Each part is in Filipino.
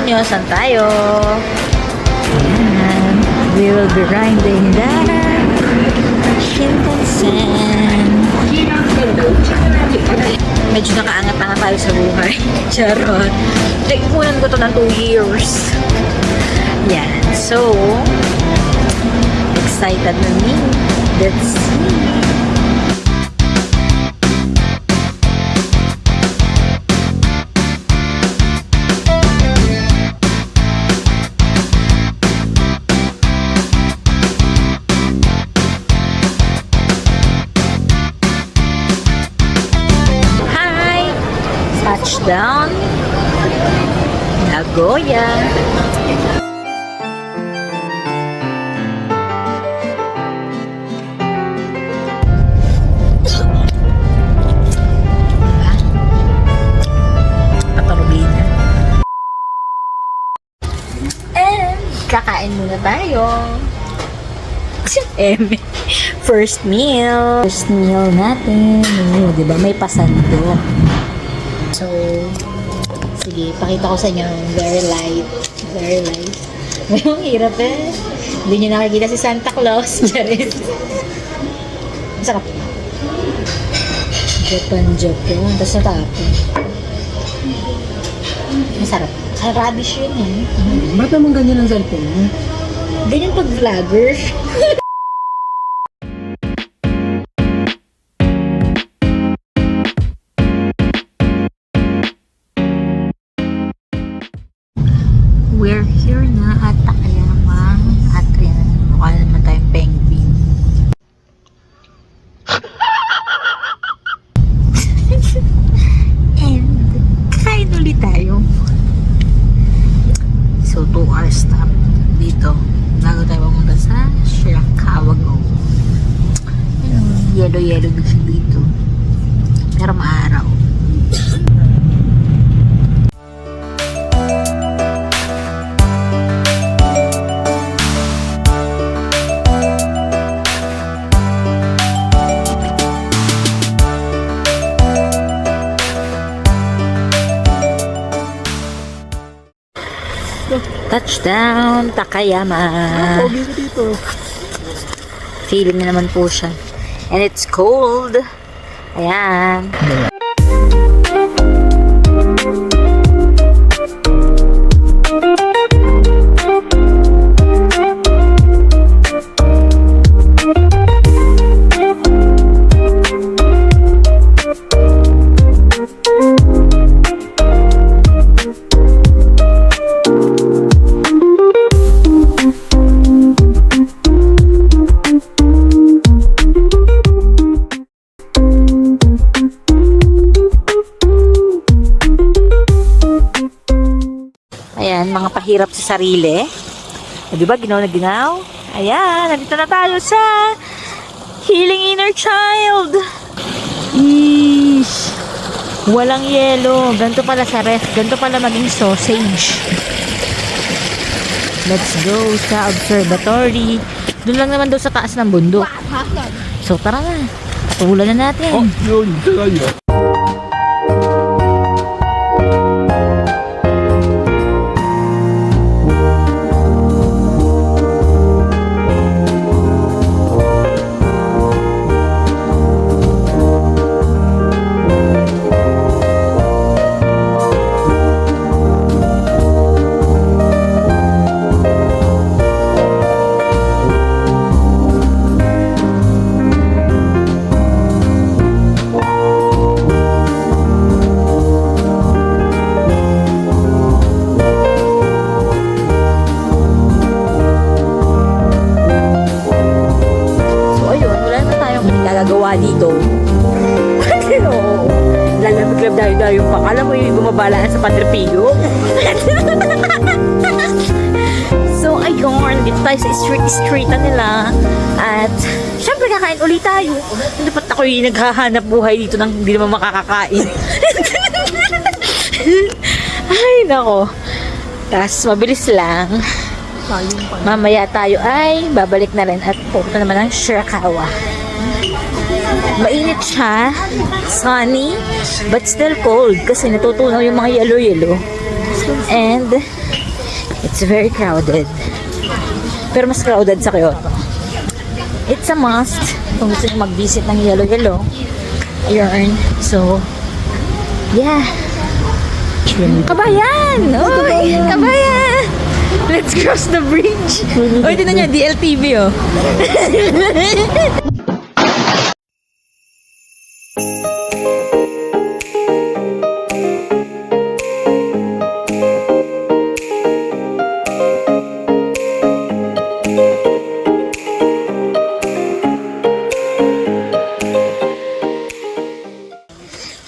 nyo, saan tayo? Ayan. We will be riding the Shinkansen. Medyo nakaangat-angat tayo sa buhay. Charot. Nag-ipunan ko to ng 2 years. Yan. So, excited na me. Let's see. Touchdown, Nagoya. Patarubina. And kakain muna tayo. First meal. First meal natin. Diba? May pasando. So, sige, pakita ko sa inyo. Very light. Very light. Ngayong hirap eh. Hindi nyo nakikita si Santa Claus. Jared. Masarap. Japan. Tapos natapon. Masarap. Radish yun eh. Ba't naman ganyan ang cellphone mo? Ganyan pag vlogger. We're here na at Takayama at yan, mukha naman tayong penguin. And kakain ulit tayo. So 2 hours stop dito bago tayo pumunta sa Shirakawa Go. Yellow na siya dito pero maaraw. Touchdown, Takayama. Pogi ko dito. Feeling na naman po siya. And it's cold. Ayan. Ayan, mga pahirap sa sarili. Di ba, ginaw na ginaw? Ayan, nandito na tayo sa Healing Inner Child. Ish. Walang yelo. Ganito pala sa ref. Ganito pala maging sausage. Let's go sa observatory. Doon lang naman daw sa taas ng bundok. So, tara na. Patulan na natin. Oh, yun. Talaga. Gagawa dito. Lalamig-lab dayo pa. Alam mo yung bumabalaan sa Padre Pio. So, ayun. Dito tayo sa street na nila. At, syempre, kakain ulit tayo. Dapat ako yung naghahanap buhay dito nang hindi naman makakakain. Ay, nako. Tapos, mabilis lang. Mamaya tayo ay babalik na rin at pupunta naman ng Shirakawa. Mainit siya, sunny, but still cold kasi natutunaw yung mga yellow. And It's very crowded. Pero mas crowded sa Kyoto. It's a must kung gusto nyo mag-visit ng Yellow. Ayun. So, yeah. Kabayan! Oy! Kabayan! Let's cross the bridge! Oy, tinan nyo, DLTV oh.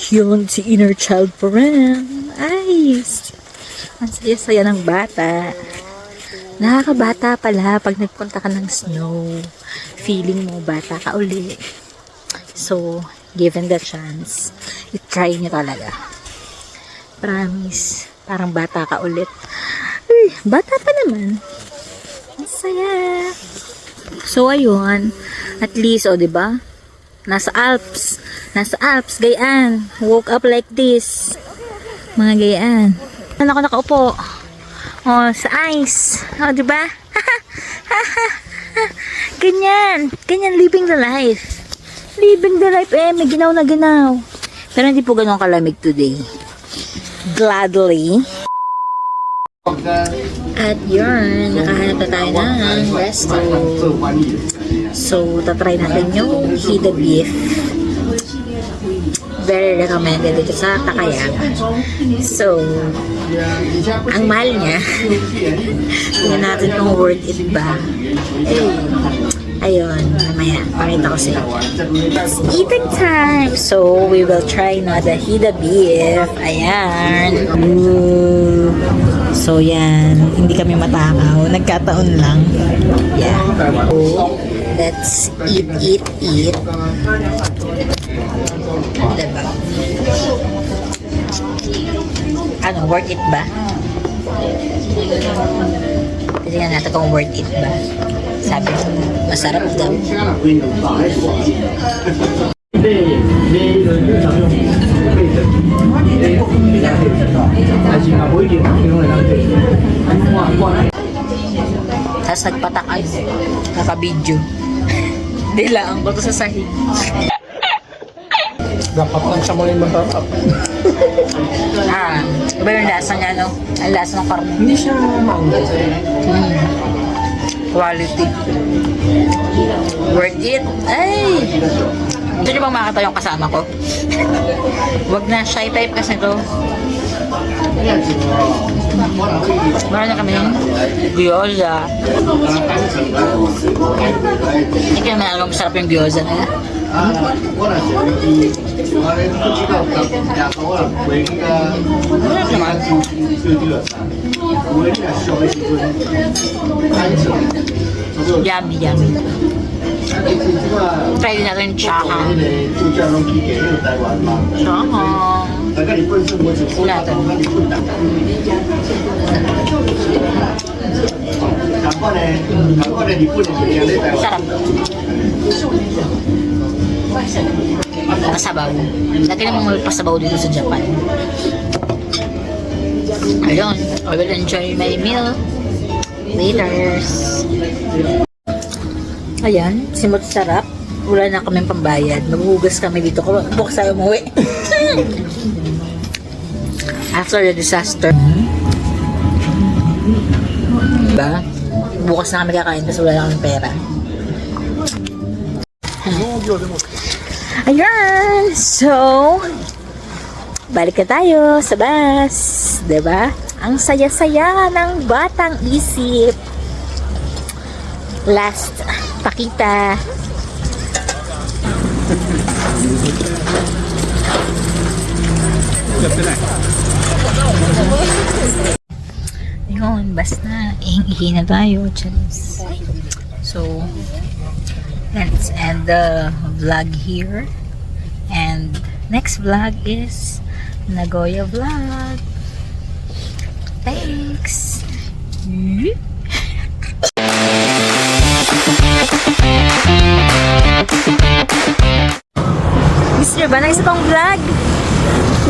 Yun, si inner child pa rin. Ayos. Ang saya-saya ng bata. Nakakabata pala pag nagpunta ka ng snow. Feeling mo bata ka uli. So, given the chance, i-try nyo talaga. Promise, parang bata ka ulit. Ay, bata pa naman. Ang saya. So, ayun. At least, o, diba? Nasa Alps, gayaan. Woke up like this. Mga gayaan. Ano ako nakaupo? Oh, sa ice. Oh, di ba? Ganyan, living the life. Living the life, may ginaw na ginaw. Pero hindi po ganun kalamig today. Gladly. At yun, nakahanap na tayo ng resto. So, tatry natin yung Hida beef. Very recommended dito sa Takayama. So, ang mahal niya. Tingnan natin kung worth it ba. Ayun, mamaya, pakita ko sa inyo. It's eating time! So, we will try na the Hida beef. Ayan. Ooh. So, yan. Hindi kami matakaw. Nagkataon lang. Yeah. So, let's eat. Diba? Ano, worth it ba? Tingnan natin kung worth it ba. Sabi ko, masarap daw. Tapos nagpatakay. Naka-video. Dilaan ko to sa sahig. Dapat lang siya muna yung masarap. Iba yung lasa niya, no? Ang lasa ng karne. Hindi siya mango. Quality. Worth it. Ay! Gusto nyo bang makita yung kasama ko? Wag na, shy type kasi to. Meron na kami ng gyoza. Hindi ko naman alam masarap yung gyoza na. Masarap naman. Yummy. Try din natin yung chaka. Natin. Sarap. Pasabaw. Lagi namang pasabaw dito sa Japan. Ayun. I will enjoy my meal later. Ayan. Simot sarap. Wala na kaming pambayad. Maghuhugas kami dito. Bukas tayo umuwi. After the disaster. Diba? Bukas na kami kakain kasi wala na kaming pera. Ayan! So, balik na tayo sa bus. Diba? Ang saya-saya ng batang isip. Last, pakita. Yun, basta ihingi na tayo. So, let's end the vlog here. And next vlog is Nagoya vlog. Thanks! Gusto nyo ba ng isa pang vlog?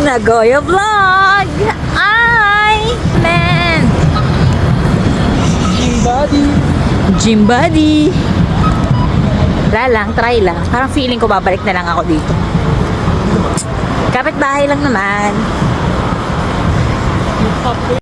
Nagoya vlog! Ay! Man! Gym body. Wala lang, try lang. Parang feeling ko babalik na lang ako dito. Kapit bahay lang naman.